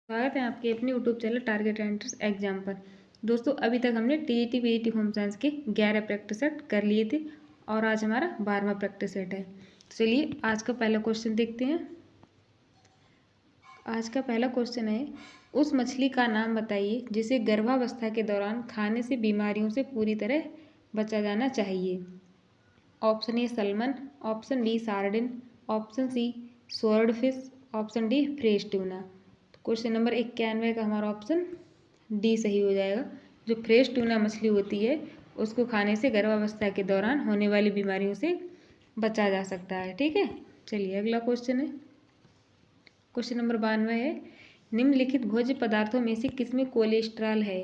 स्वागत है आपके अपने YouTube channel target entrance exam पर। दोस्तों अभी तक हमने टीजीटी पीजीटी होम साइंस के 11 प्रैक्टिस सेट कर लिए थे और आज हमारा 12वां प्रैक्टिस सेट है। तो चलिए आज का पहला क्वेश्चन देखते हैं। आज का पहला क्वेश्चन है, उस मछली का नाम बताइए जिसे गर्भावस्था के दौरान खाने से बीमारियों से पूरी तरह बचा जाना चाहिए। Option A salmon, option B sardine, option C swordfish, option D fresh tuna. Question number 91 का हमारा ऑप्शन डी सही हो जाएगा। जो फ्रेश ट्यूना मछली होती है उसको खाने से गर्भावस्था के दौरान होने वाली बीमारियों से बचा जा सकता है। ठीक है, चलिए अगला क्वेश्चन है। क्वेश्चन नंबर 92 है, निम्नलिखित भोज्य पदार्थों में से किसमें कोलेस्ट्रॉल है।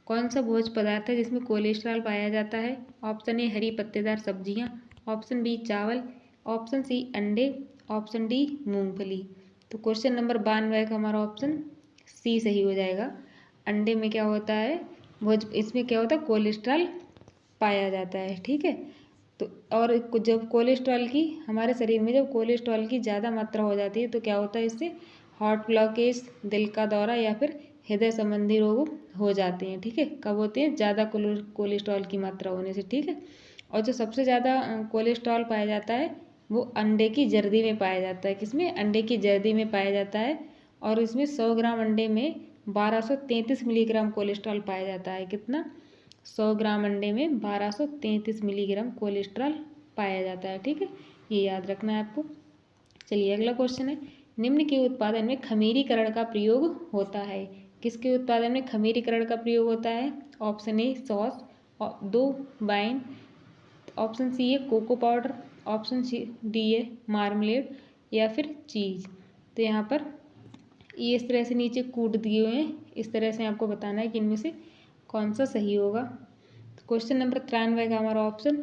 कौन सा भोज्य पदार्थ है जिसमें कोलेस्ट्रॉल पाया जाता है। ऑप्शन ए हरी पत्तेदार सब्जियां, ऑप्शन बी चावल, ऑप्शन सी अंडे, ऑप्शन डी मूंगफली। तो क्वेश्चन नंबर 92 का हमारा ऑप्शन सी सही हो जाएगा। अंडे में क्या होता है, इसमें क्या होता है, कोलेस्ट्रॉल पाया जाता है। ठीक है, तो और जब कोलेस्ट्रॉल की हमारे शरीर में जब कोलेस्ट्रॉल की ज़्यादा मात्रा हो जाती है तो क्या होता है, इससे हार्ट ब्लॉकेज, दिल का दौरा या फिर हृदय संबंधी रोग हो जाते हैं। ठीक है, कब होते हैं, ज़्यादा कोलेस्ट्रॉल की मात्रा होने से। ठीक है, और जो सबसे ज़्यादा कोलेस्ट्रॉल पाया जाता है वो अंडे की जर्दी में पाया जाता है। किसमें, अंडे की जर्दी में पाया जाता है। और इसमें 100 ग्राम अंडे में 1233 मिलीग्राम कोलेस्ट्रॉल पाया जाता है। कितना, 100 ग्राम अंडे में 1233 मिलीग्राम कोलेस्ट्रॉल पाया जाता है। ठीक है, ये याद रखना है आपको। चलिए अगला क्वेश्चन है, निम्न के उत्पादन में खमीरीकरण का प्रयोग होता है। किसके उत्पादन में खमीरीकरण का प्रयोग होता है। ऑप्शन ए सॉस, दो वाइन, ऑप्शन सी है cocoa powder, option C D है मार्मलेड या फिर चीज़। तो यहाँ पर ये इस तरह से नीचे कूट दिए हुए हैं, इस तरह से आपको बताना है कि इनमें से कौन सा सही होगा। तो क्वेश्चन नंबर 93 का हमारा ऑप्शन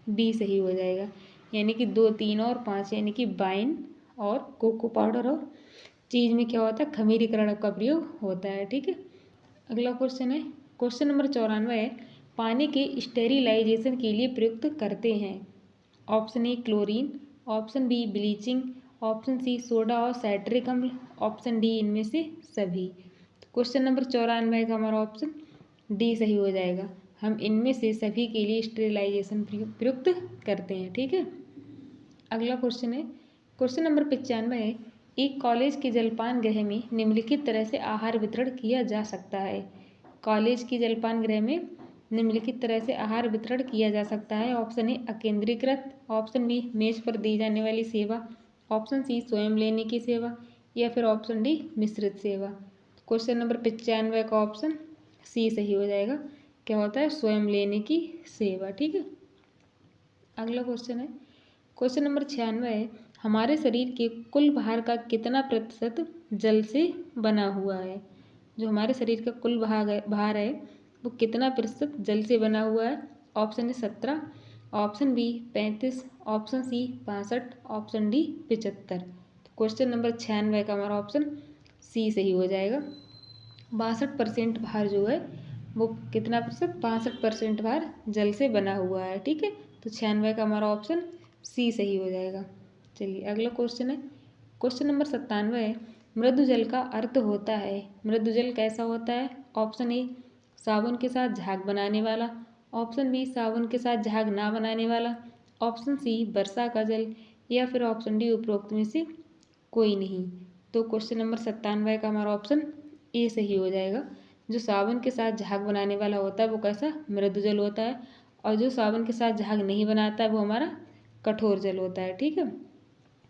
बी सही हो जाएगा, यानी कि 2, 3 और 5, यानी कि वाइन और कोको पाउडर और चीज़ में क्या होता है, खमीरीकरण का प्रयोग होता है। ठीक है, अगला क्वेश्चन है, क्वेश्चन नंबर 94 है, पानी के स्टेरिलाइजेशन के लिए प्रयुक्त करते हैं। Option A chlorine, option B bleaching, option C soda और साइट्रिक अम्ल, ऑप्शन डी इनमें से सभी। क्वेश्चन नंबर 94 का हमारा ऑप्शन डी सही हो जाएगा। हम इनमें से सभी के लिए स्टेरिलाइजेशन प्रयुक्त करते हैं। ठीक है, अगला क्वेश्चन है, क्वेश्चन नंबर 95 है, एक कॉलेज के जलपान गृह में निम्नलिखित तरह से आहार वितरण किया जा सकता है। कॉलेज की जलपान गृह में निम्नलिखित तरह से आहार वितरण किया जा सकता है। ऑप्शन ए अकेंद्रीकृत, ऑप्शन बी मेज पर दी जाने वाली सेवा, ऑप्शन सी स्वयं लेने की सेवा या फिर ऑप्शन डी मिश्रित सेवा। क्वेश्चन नंबर 95 का ऑप्शन सी सही हो जाएगा। क्या होता है, स्वयं लेने की सेवा। ठीक है, अगला क्वेश्चन है, क्वेश्चन नंबर 96 है, हमारे शरीर के कुल भार का कितना प्रतिशत जल से बना हुआ है। जो हमारे शरीर का कुल भार है वो कितना प्रतिशत जल से बना हुआ है। Option A 17, option B 35, option C 65, option D 75। तो क्वेश्चन नंबर 96 का हमारा ऑप्शन सी सही हो जाएगा। 62% भार जो है वो कितना प्रतिशत, 65% भार जल से बना हुआ है। ठीक है, तो 96 का हमारा ऑप्शन सी सही हो जाएगा। चलिए अगला क्वेश्चन है, क्वेश्चन नंबर 97 है, मृदु जल का अर्थ होता है। मृदु जल कैसा होता है। ऑप्शन ए साबुन के साथ झाग बनाने वाला, ऑप्शन बी साबुन के साथ झाग ना बनाने वाला, ऑप्शन सी वर्षा का जल या फिर ऑप्शन डी उपरोक्त में से कोई नहीं। तो क्वेश्चन नंबर 97 का हमारा ऑप्शन ए सही हो जाएगा। जो साबुन के साथ झाग बनाने वाला होता है वो कैसा, मृदु जल होता है, और जो साबुन के साथ झाग नहीं बनाता है वो हमारा कठोर जल होता है। ठीक है,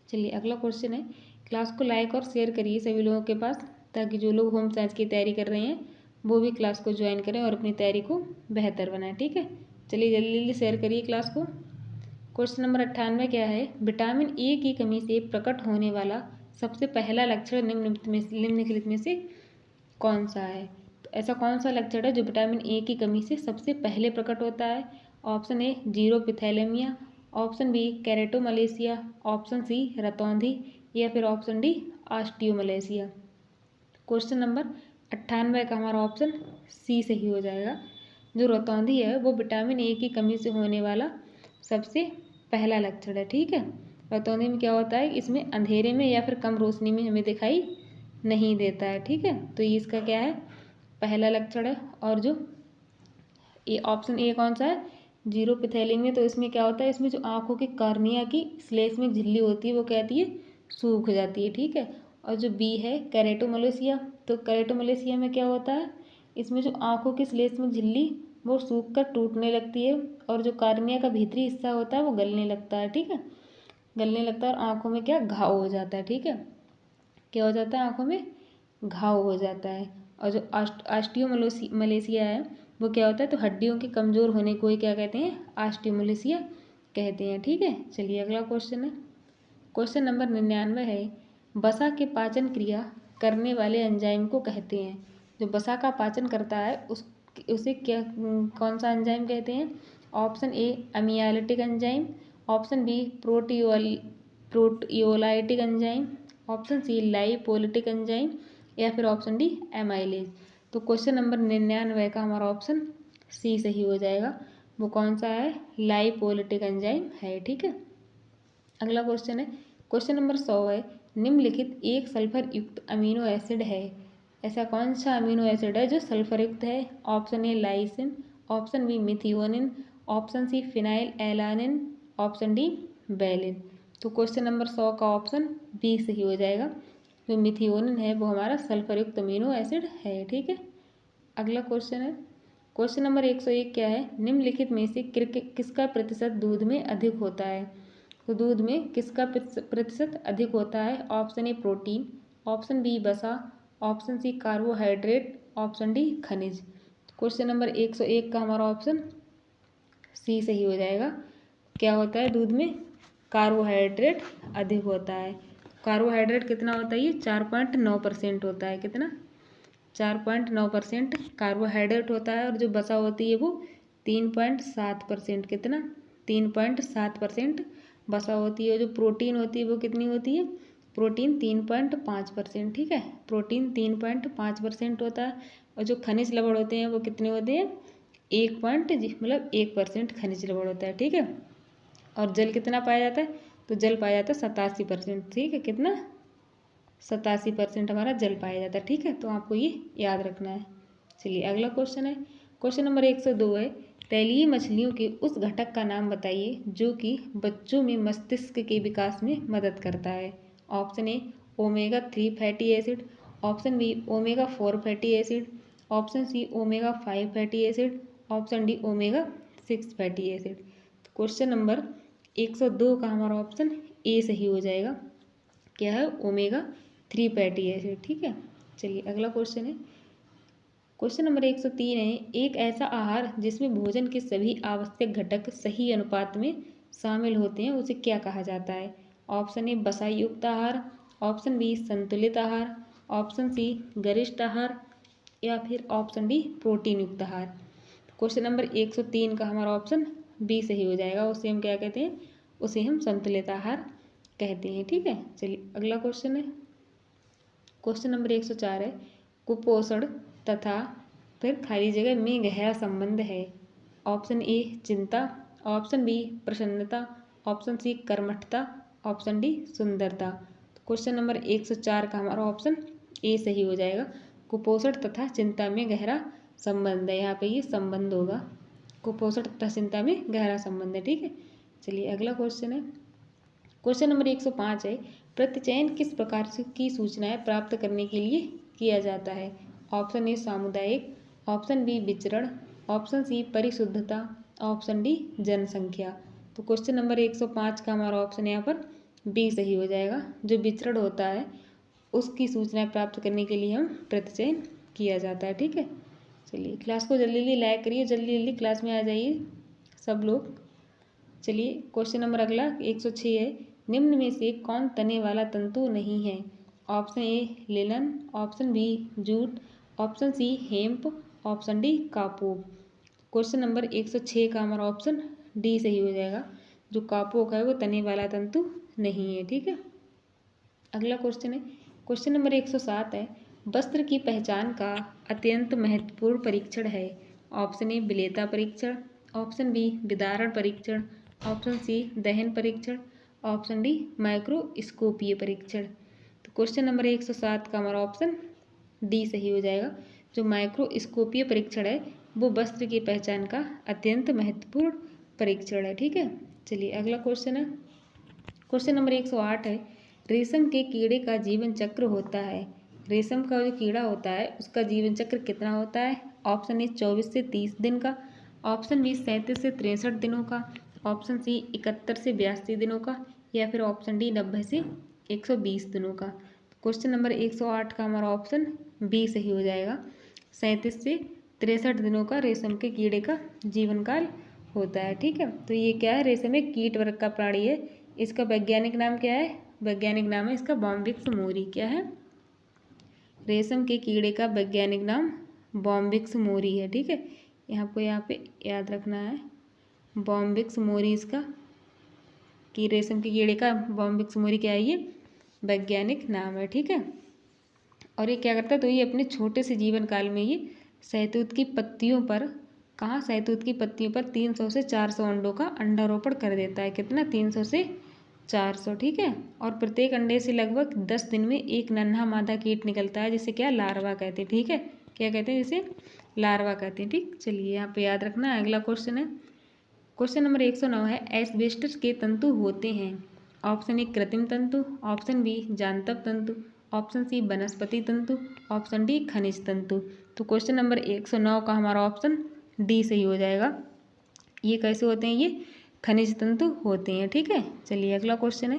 चलिए अगला क्वेश्चन है, क्लास को लाइक और शेयर करिए सभी लोगों के पास, ताकि जो लोग होम साइंस की तैयारी कर रहे हैं वो भी क्लास को ज्वाइन करें और अपनी तैयारी को बेहतर बनाएं। ठीक है, चलिए जल्दी जल्दी शेयर करिए क्लास को। क्वेश्चन नंबर 98 क्या है, विटामिन ए की कमी से प्रकट होने वाला सबसे पहला लक्षण निम्नलिखित में से कौन सा है। तो ऐसा कौन सा लक्षण है जो विटामिन ए की कमी से सबसे पहले प्रकट होता है। Option A xerophthalmia, option B keratomalacia, option C रतौंधी या फिर option D osteomalacia. Question number 98 का हमारा ऑप्शन सी सही हो जाएगा। जो रतौंधी है वो विटामिन ए की कमी से होने वाला सबसे पहला लक्षण है। ठीक है, रतौंधी में क्या होता है, इसमें अंधेरे में या फिर कम रोशनी में हमें दिखाई नहीं देता है। ठीक है, तो ये इसका क्या है, पहला लक्षण है। और जो ये ऑप्शन ए कौन सा है, जीरोपिथेलिन, तो इसमें क्या होता है, इसमें जो आँखों की कॉर्निया की स्लेश में झिल्ली होती है वो कहती है सूख जाती है। ठीक है, और जो बी है केरेटोमलेशिया, तो केरेटोमलेशिया में क्या होता है, इसमें जो आँखों की स्लेश में झिल्ली वो सूख कर टूटने लगती है और जो कॉर्निया का भीतरी हिस्सा होता है वो गलने लगता है। ठीक है, गलने लगता है और आँखों में क्या घाव हो जाता है। ठीक है, क्या हो जाता है, आँखों में घाव हो जाता है। और जो ऑस्टियोमलेशिया है वो क्या होता है, तो हड्डियों के कमज़ोर होने को ही क्या कहते हैं, ऑस्टियोमलेशिया कहते हैं। ठीक है, चलिए अगला क्वेश्चन है, क्वेश्चन नंबर 99 है, वसा के पाचन क्रिया करने वाले एंजाइम को कहते हैं। जो वसा का पाचन करता है उसे क्या, कौन सा एंजाइम कहते हैं। Option A amylolytic enzyme, option B proteolytic enzyme, option C lipolytic enzyme, या फिर ऑप्शन डी एमाइलेज। तो क्वेश्चन नंबर 99 का हमारा ऑप्शन सी सही हो जाएगा। वो कौन सा है, लाइपोलिटिक एंजाइम है। ठीक है, अगला क्वेश्चन है, क्वेश्चन नंबर 100 है, निम्नलिखित एक सल्फर युक्त अमीनो एसिड है। ऐसा कौन सा अमीनो एसिड है जो सल्फर युक्त है। Option A lysine, option B methionine, option C phenylalanine, option D valine. तो क्वेश्चन नंबर 100 का ऑप्शन बी सही हो जाएगा। जो मिथियोनिन है वो हमारा सल्फर युक्त अमीनो एसिड है। ठीक है, अगला क्वेश्चन है, क्वेश्चन नंबर 101 क्या है, निम्नलिखित में से किसका प्रतिशत दूध में अधिक होता है। तो दूध में किसका प्रतिशत अधिक होता है। Option A protein, option B वसा, option C carbohydrate, option D खनिज। क्वेश्चन नंबर 101 का हमारा ऑप्शन सी सही हो जाएगा। क्या होता है, दूध में कार्बोहाइड्रेट अधिक होता है। कार्बोहाइड्रेट कितना होता है, ये 4.9% होता है। कितना, 4.9% कार्बोहाइड्रेट होता है। और जो वसा होती है वो 3.7%, कितना, 3.7% वसा होती है। जो प्रोटीन होती है वो कितनी होती है, प्रोटीन 3.5%। ठीक है, प्रोटीन 3.5% होता है। और जो खनिज लवण होते हैं वो कितने होते हैं, 1% खनिज लवण होता है। ठीक है, और जल कितना पाया जाता है, तो जल पाया जाता है 87%। ठीक है, कितना, 87% हमारा जल पाया जाता है। ठीक है, तो आपको ये याद रखना है। चलिए अगला क्वेश्चन है, क्वेश्चन नंबर 102 है, तैलीय मछलियों के उस घटक का नाम बताइए जो कि बच्चों में मस्तिष्क के विकास में मदद करता है। Option A omega 3 fatty acid, option B omega 4 fatty acid, option C omega 5 fatty acid, option D omega 6 fatty acid. Question number 102 का हमारा ऑप्शन ए सही हो जाएगा। क्या है, ओमेगा 3 फैटी एसिड। ठीक है, चलिए अगला क्वेश्चन है, क्वेश्चन नंबर 103 है, एक ऐसा आहार जिसमें भोजन के सभी आवश्यक घटक सही अनुपात में शामिल होते हैं उसे क्या कहा जाता है। ऑप्शन ए वसा युक्त आहार, ऑप्शन बी संतुलित आहार, ऑप्शन सी गरिष्ठ आहार, या फिर ऑप्शन डी प्रोटीन युक्त आहार। क्वेश्चन नंबर 103 का हमारा ऑप्शन बी सही हो जाएगा। उसे हम क्या कहते हैं, उसे हम संतुलित आहार कहते हैं। ठीक है, चलिए अगला क्वेश्चन है, क्वेश्चन नंबर 104 है, कुपोषण तथा फिर खाली जगह में गहरा संबंध है। ऑप्शन ए चिंता, ऑप्शन बी प्रसन्नता, ऑप्शन सी कर्मठता, ऑप्शन डी सुंदरता। क्वेश्चन नंबर 104 का हमारा ऑप्शन ए सही हो जाएगा। कुपोषण तथा चिंता में गहरा संबंध है, यहाँ पे ये संबंध होगा, कुपोषण तथा चिंता में गहरा संबंध है। ठीक है, चलिए अगला क्वेश्चन है, क्वेश्चन नंबर 105 है, प्रतिचयन किस प्रकार की सूचनाएं प्राप्त करने के लिए किया जाता है। ऑप्शन ए सामुदायिक, ऑप्शन बी विचरण, ऑप्शन सी परिशुद्धता, ऑप्शन डी जनसंख्या। तो क्वेश्चन नंबर 105 का हमारा ऑप्शन यहाँ पर बी सही हो जाएगा। जो विचरण होता है उसकी सूचनाएं प्राप्त करने के लिए हम प्रतिचयन किया जाता है। ठीक है, चलिए क्लास को जल्दी जल्दी लाइक करिए, जल्दी जल्दी क्लास में आ जाइए सब लोग। चलिए क्वेश्चन नंबर अगला 106 है, निम्न में से कौन तने वाला तंतु नहीं है। Option A linen, option B jute, option C hemp, option D kapok. Question number 106 का हमारा ऑप्शन डी सही हो जाएगा। जो कापोक है वो तने वाला तंतु नहीं है। ठीक है, अगला क्वेश्चन है, क्वेश्चन नंबर 107 है, वस्त्र की पहचान का अत्यंत महत्वपूर्ण परीक्षण है। ऑप्शन ए विलेयता परीक्षण, ऑप्शन बी विदारण परीक्षण, ऑप्शन सी दहन परीक्षण, ऑप्शन डी माइक्रोस्कोपीय परीक्षण। तो क्वेश्चन नंबर 107 का हमारा ऑप्शन डी सही हो जाएगा। जो माइक्रोस्कोपीय परीक्षण है वो वस्त्र की पहचान का अत्यंत महत्वपूर्ण परीक्षण है। ठीक है, चलिए अगला क्वेश्चन है। क्वेश्चन नंबर 108 है, रेशम के कीड़े का जीवन चक्र होता है। रेशम का जो कीड़ा होता है उसका जीवन चक्र कितना होता है? ऑप्शन ए 24 से 30 दिन का, ऑप्शन बी 37 से 63 दिनों का, ऑप्शन सी 71 से 82 दिनों का, या फिर ऑप्शन डी 90 से 120 दिनों का। क्वेश्चन नंबर 108 का हमारा ऑप्शन बी सही हो जाएगा। 37 से 63 दिनों का रेशम के कीड़े का जीवन काल होता है। ठीक है, तो ये क्या है? रेशम एक कीट वर्ग का प्राणी है। इसका वैज्ञानिक नाम क्या है? वैज्ञानिक नाम है इसका बॉम्बिक्स मोरी। क्या है? रेशम के कीड़े का वैज्ञानिक नाम बॉम्बिक्स मोरी है। ठीक है, आपको यहाँ पे याद रखना है बॉम्बिक्स मोरी इसका, कि रेशम के कीड़े का बॉम्बिक्स मोरी क्या है? ये वैज्ञानिक नाम है। ठीक है, और ये क्या करता है? तो ये अपने छोटे से जीवन काल में ये शहतूत की पत्तियों पर, कहाँ? शहतूत की पत्तियों पर 300 से 400 अंडों का अंडारोपण कर देता है। कितना? 300 से 400। ठीक है, और प्रत्येक अंडे से लगभग 10 दिन में एक नन्हा मादा कीट निकलता है, जिसे क्या? लार्वा कहते हैं। ठीक है, क्या कहते हैं? जिसे लार्वा कहते हैं। ठीक, चलिए यहाँ पे याद रखना है। अगला क्वेश्चन है, क्वेश्चन नंबर 109 है, एस्बेस्टस के तंतु होते हैं। ऑप्शन ए कृत्रिम तंतु, ऑप्शन बी जानतब तंतु, ऑप्शन सी वनस्पति तंतु, ऑप्शन डी खनिज तंतु। तो क्वेश्चन नंबर 109 का हमारा ऑप्शन डी सही हो जाएगा। ये कैसे होते हैं? ये खनिज तंतु होते हैं। ठीक है, चलिए अगला क्वेश्चन है।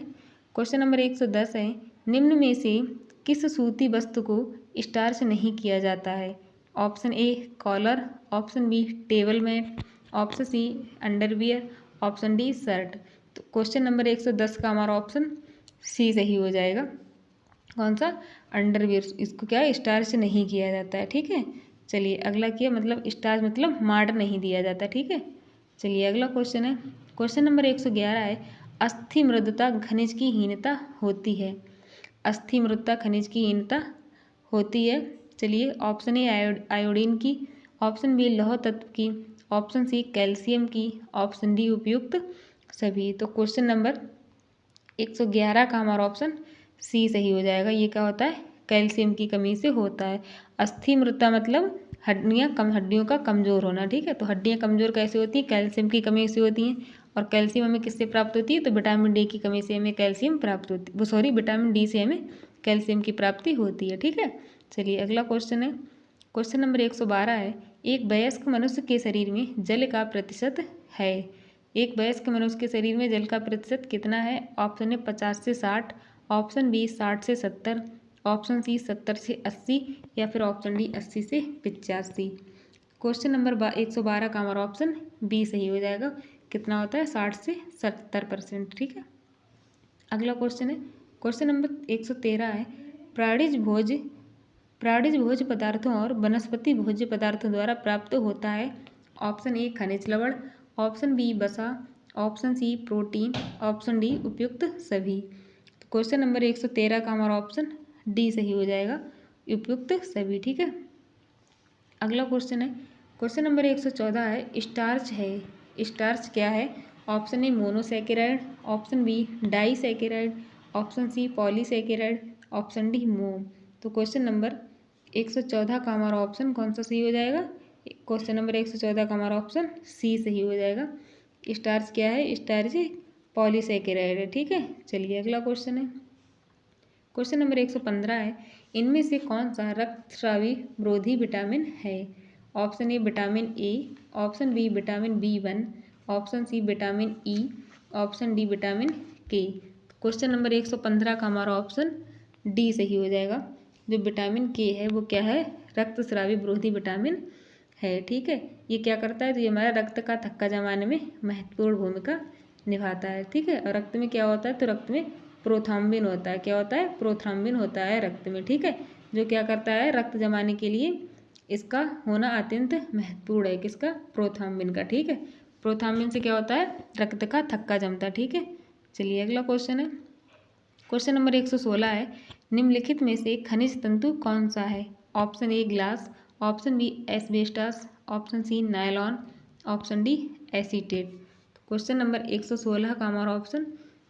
क्वेश्चन नंबर 110 है, निम्न में से किस सूती वस्तु को स्टार्च नहीं किया जाता है? Option A collar, option B table mat, option C underwear, option D shirt. तो क्वेश्चन नंबर 110 का हमारा ऑप्शन सी सही हो जाएगा। कौन सा? अंडरवियर। इसको क्या है? स्टार्च नहीं किया जाता है। ठीक है, चलिए अगला किया, मतलब स्टार्च मतलब माड़ नहीं दिया जाता। ठीक है, चलिए अगला क्वेश्चन है। क्वेश्चन नंबर 111 है, अस्थि मृदुता खनिज की हीनता होती है। अस्थि मृदुता खनिज की हीनता होती है। चलिए ऑप्शन ए आयोडीन की, ऑप्शन बी लौह तत्व की, ऑप्शन सी कैल्शियम की, ऑप्शन डी उपयुक्त सभी। तो क्वेश्चन नंबर 111 का हमारा ऑप्शन सी सही हो जाएगा। ये क्या होता है? कैल्शियम की कमी से होता है। अस्थि मृदुता मतलब हड्डियों का कमज़ोर होना। ठीक है, तो हड्डियाँ कमज़ोर कैसे होती हैं? कैल्शियम की कमी से होती हैं। और कैल्शियम हमें किससे प्राप्त होती है? तो विटामिन डी की कमी से हमें कैल्शियम प्राप्त होती है, सॉरी विटामिन डी से हमें कैल्शियम की प्राप्ति होती है। ठीक है, चलिए अगला क्वेश्चन है। क्वेश्चन नंबर 112 है, एक वयस्क मनुष्य के शरीर में जल का प्रतिशत है। एक वयस्क मनुष्य के शरीर में जल का प्रतिशत कितना है? ऑप्शन है 50 से 60, ऑप्शन बी 60 से 70, ऑप्शन सी 70 से 80, या फिर ऑप्शन डी 80 से 85। क्वेश्चन नंबर 112 का हमारा ऑप्शन बी सही हो जाएगा। कितना होता है? 60 से 70%। ठीक है, अगला क्वेश्चन है। क्वेश्चन नंबर 113 है, प्राणिज भोज्य पदार्थों और वनस्पति भोज्य पदार्थों द्वारा प्राप्त होता है। ऑप्शन ए खनिज लवण, ऑप्शन बी वसा, option C protein, option D उपयुक्त सभी। तो क्वेश्चन नंबर 113 का हमारा ऑप्शन डी सही हो जाएगा, उपयुक्त सभी। ठीक है, अगला क्वेश्चन है। क्वेश्चन नंबर 114 है, स्टार्च है। स्टार्च क्या है? Option A monosaccharide, option B disaccharide, option C polysaccharide, option D मोम। तो क्वेश्चन नंबर 114 का हमारा ऑप्शन कौन सा सही हो जाएगा? क्वेश्चन नंबर 114 का हमारा ऑप्शन सी सही हो जाएगा। स्टार्च क्या है? स्टार्च पॉलीसैकेराइड है। ठीक है, चलिए अगला क्वेश्चन है। क्वेश्चन नंबर 115 है, इनमें से कौन सा रक्तस्रावी विरोधी विटामिन है? Option A vitamin A, option B vitamin B1, option C vitamin E, option D vitamin K. Question number 115 का हमारा ऑप्शन डी सही हो जाएगा। जो विटामिन के है वो क्या है? रक्तस्रावी विरोधी विटामिन है। ठीक है, ये क्या करता है? तो ये हमारा रक्त का थक्का जमाने में महत्वपूर्ण भूमिका निभाता है। ठीक है, और रक्त में क्या होता है? तो रक्त में प्रोथ्रम्बिन होता है। क्या होता है? प्रोथ्रम्बिन होता है रक्त में। ठीक है, जो क्या करता है? रक्त जमाने के लिए इसका होना अत्यंत महत्वपूर्ण है। किसका? प्रोथ्रम्बिन का। ठीक है, प्रोथ्रम्बिन से क्या होता है? रक्त का थक्का जमता है। ठीक है, चलिए अगला क्वेश्चन है। क्वेश्चन नंबर 116 है, निम्नलिखित में से खनिज तंतु कौन सा है? Option A glass, option B asbestos, option C nylon, option D acetate. Question number 116 का हमारा ऑप्शन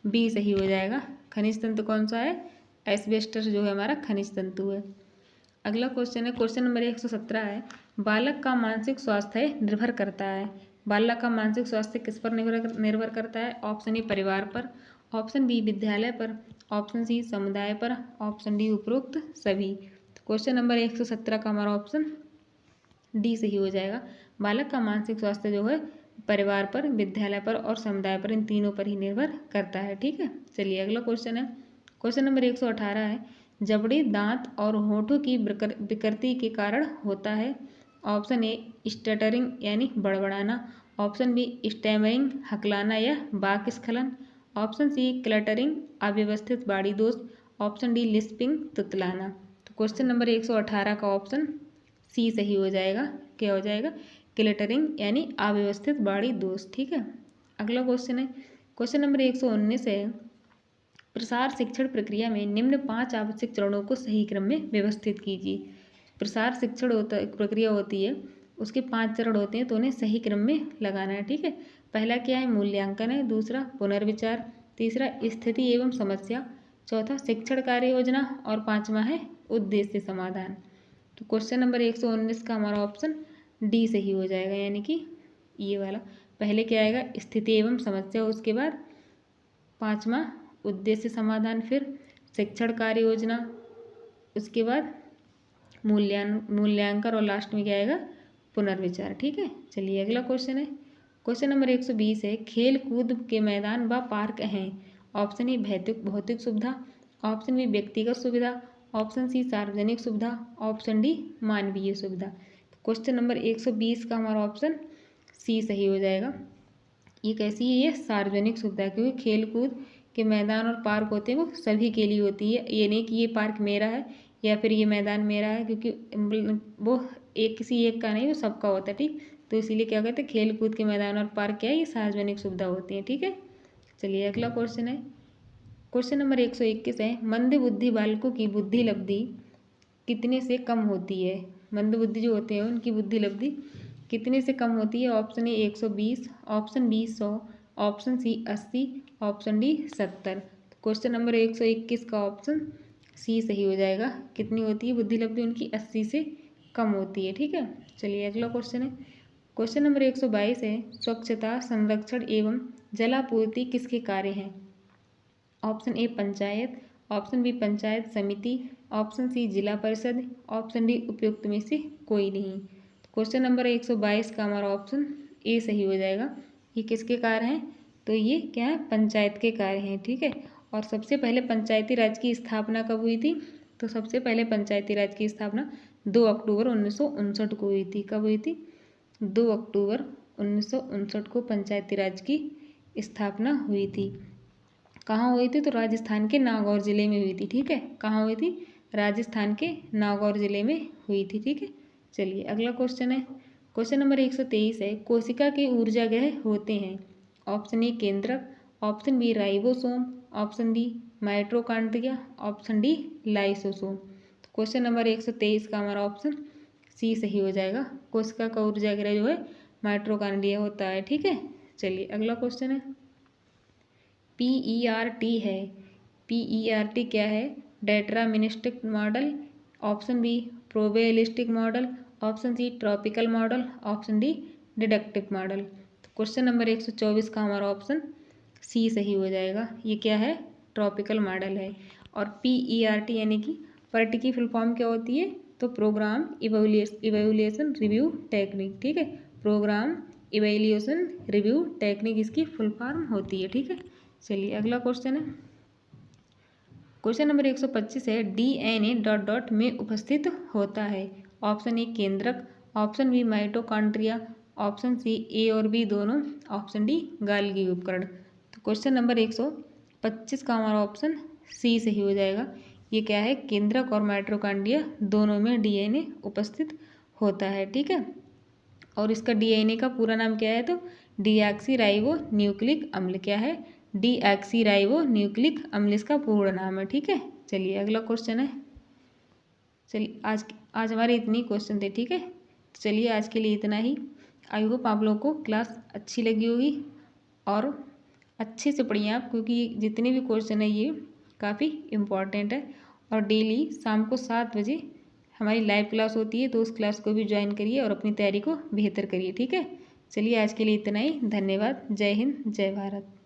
बी सही हो जाएगा। खनिज तंतु कौन सा है? एस्बेस्टस जो है हमारा खनिज तंतु है। अगला क्वेश्चन है, क्वेश्चन नंबर 117 है, बालक का मानसिक स्वास्थ्य निर्भर करता है। बालक का मानसिक स्वास्थ्य किस पर निर्भर करता है? ऑप्शन ए परिवार पर, ऑप्शन बी विद्यालय पर, ऑप्शन सी समुदाय पर, ऑप्शन डी उपरोक्त सभी। तो क्वेश्चन नंबर 117 का हमारा ऑप्शन डी सही हो जाएगा। बालक का मानसिक स्वास्थ्य जो है परिवार पर, विद्यालय पर और समुदाय पर, इन तीनों पर ही निर्भर करता है। ठीक है, चलिए अगला क्वेश्चन है, क्वेश्चन नंबर 118 है, जबड़े, दांत और होठों की विकृति के कारण होता है। ऑप्शन ए स्टटरिंग यानी बड़बड़ाना, ऑप्शन बी स्टैमरिंग हकलाना या वाक् स्खलन, ऑप्शन सी क्लटरिंग अव्यवस्थित वाणी दोष, ऑप्शन डी लिस्पिंग तुतलाना। तो क्वेश्चन नंबर 118 का ऑप्शन सी सही हो जाएगा। क्या हो जाएगा? क्लटरिंग यानी अव्यवस्थित वाणी दोष। ठीक है, अगला क्वेश्चन है, क्वेश्चन नंबर 119 है, प्रसार शिक्षण प्रक्रिया में निम्न 5 आवश्यक चरणों को सही क्रम में व्यवस्थित कीजिए। प्रसार शिक्षण प्रक्रिया होती है, उसके 5 चरण होते हैं, तो उन्हें सही क्रम में लगाना है। ठीक है, पहला क्या है? मूल्यांकन है, दूसरा पुनर्विचार, तीसरा स्थिति एवं समस्या, चौथा शिक्षण कार्य योजना और पांचवा है उद्देश्य समाधान। तो क्वेश्चन नंबर 119 का हमारा ऑप्शन डी सही हो जाएगा, यानी कि ये वाला। पहले क्या आएगा? स्थिति एवं समस्या, उसके बाद पांचवा उद्देश्य समाधान, फिर शिक्षण कार्य योजना, उसके बाद मूल्यांकन और लास्ट में क्या आएगा? पुनर्विचार। ठीक है, चलिए अगला क्वेश्चन है, क्वेश्चन नंबर 120 है, खेल कूद के मैदान व पार्क हैं। ऑप्शन ए भौतिक सुविधा, ऑप्शन बी व्यक्तिगत सुविधा, ऑप्शन सी सार्वजनिक सुविधा, ऑप्शन डी मानवीय सुविधा। क्वेश्चन नंबर 120 का हमारा ऑप्शन सी सही हो जाएगा। ये कैसी है? ये सार्वजनिक सुविधा, क्योंकि खेल कूद के मैदान और पार्क होते हैं वो सभी के लिए होती है। ये नहीं कि ये पार्क मेरा है या फिर ये मैदान मेरा है, क्योंकि वो किसी एक का नहीं, वो सबका होता है। ठीक, तो इसीलिए क्या कहते हैं, खेल कूद के मैदान और पार्क क्या है? ये सार्वजनिक सुविधा होती है। ठीक है, चलिए अगला क्वेश्चन है, क्वेश्चन नंबर 121 है, मंद बुद्धि बालकों की बुद्धि लब्धि कितने से कम होती है? मंद बुद्धि जो होते हैं उनकी बुद्धि लब्धि कितने से कम होती है? Option A 120, option B 100, option C 80, option D 70। Question number 121 का ऑप्शन सी सही हो जाएगा। कितनी होती है बुद्धि लब्धि उनकी? 80 से कम होती है। ठीक है, चलिए अगला क्वेश्चन है, क्वेश्चन नंबर 122 है, स्वच्छता संरक्षण एवं जलापूर्ति किसके कार्य हैं? Option A panchayat, option B panchayat samiti, option सी जिला परिषद, ऑप्शन डी उपयुक्त में से कोई नहीं। क्वेश्चन नंबर 122 का हमारा ऑप्शन ए सही हो जाएगा। ये किसके कार्य हैं? तो ये क्या है? पंचायत के कार्य हैं। ठीक है, और सबसे पहले पंचायती राज की स्थापना कब हुई थी? तो सबसे पहले पंचायती राज की स्थापना 2 अक्टूबर 1959 को हुई थी। कब हुई थी? 2 अक्टूबर 1959 को पंचायती राज की स्थापना हुई थी। कहाँ हुई थी? तो राजस्थान के नागौर जिले में हुई थी। ठीक है, कहाँ हुई थी? राजस्थान के नागौर जिले में हुई थी। ठीक है, चलिए अगला क्वेश्चन है, क्वेश्चन नंबर 123 है, कोशिका के ऊर्जा ग्रह होते हैं। ऑप्शन ए केंद्रक, option B ribosome, option D mitochondria, option D lysosome. Question number 123 का हमारा ऑप्शन सी सही हो जाएगा। कोशिका का ऊर्जा ग्रह जो है माइटोकॉन्ड्रिया होता है। ठीक है, चलिए अगला क्वेश्चन है, PERT है। PERT क्या है? Deterministic model, option B probabilistic model, option C tropical model, option D deductive model. तो क्वेश्चन नंबर 124 का हमारा ऑप्शन सी सही हो जाएगा। ये क्या है? ट्रॉपिकल मॉडल है। और PERT यानी कि पर्ट की फुल फॉर्म क्या होती है? तो प्रोग्राम इवैल्यूएशन रिव्यू टेक्निक। ठीक है, प्रोग्राम इवैल्यूएशन रिव्यू टेक्निक इसकी फुल फॉर्म होती है। ठीक है, चलिए अगला क्वेश्चन है, क्वेश्चन नंबर 125 है, DNA ... में उपस्थित होता है। ऑप्शन ए केंद्रक, option B mitochondria, option C A और बी दोनों, ऑप्शन डी गाल्गी उपकरण। तो क्वेश्चन नंबर 125 का हमारा ऑप्शन सी सही हो जाएगा। ये क्या है? केंद्रक और माइटोकॉन्ड्रिया दोनों में DNA उपस्थित होता है। ठीक है, और इसका DNA का पूरा नाम क्या है? तो डीऑक्सीराइबो न्यूक्लिक अम्ल। क्या है? डीऑक्सीराइबो न्यूक्लिक अम्ल इसका पूर्ण नाम है। ठीक है, चलिए अगला क्वेश्चन है, चलिए आज हमारे इतनी क्वेश्चन थे। ठीक है, चलिए आज के लिए इतना ही। आई होप आप लोगों को क्लास अच्छी लगी होगी और अच्छे से पढ़िए आप, क्योंकि जितने भी क्वेश्चन है ये काफ़ी इम्पॉर्टेंट है। और डेली शाम को 7 बजे हमारी लाइव क्लास होती है, तो उस क्लास को भी ज्वाइन करिए और अपनी तैयारी को बेहतर करिए। ठीक है, चलिए आज के लिए इतना ही। धन्यवाद। जय हिंद, जय भारत।